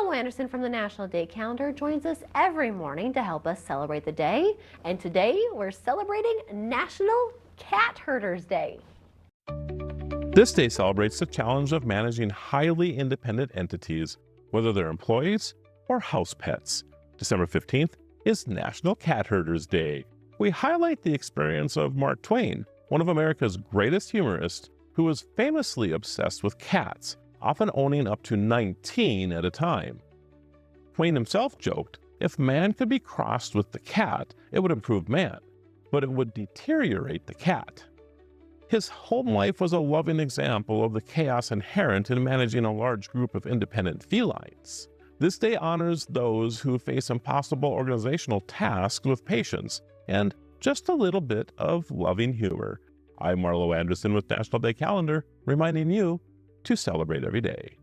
Marlo Anderson from the National Day Calendar joins us every morning to help us celebrate the day. And today we're celebrating National Cat Herders Day. This day celebrates the challenge of managing highly independent entities, whether they're employees or house pets. December 15th is National Cat Herders Day. We highlight the experience of Mark Twain, one of America's greatest humorists, who was famously obsessed with cats, often owning up to 19 at a time. Twain himself joked, if man could be crossed with the cat, it would improve man, but it would deteriorate the cat. His home life was a loving example of the chaos inherent in managing a large group of independent felines. This day honors those who face impossible organizational tasks with patience and just a little bit of loving humor. I'm Marlo Anderson with National Day Calendar, reminding you to celebrate every day.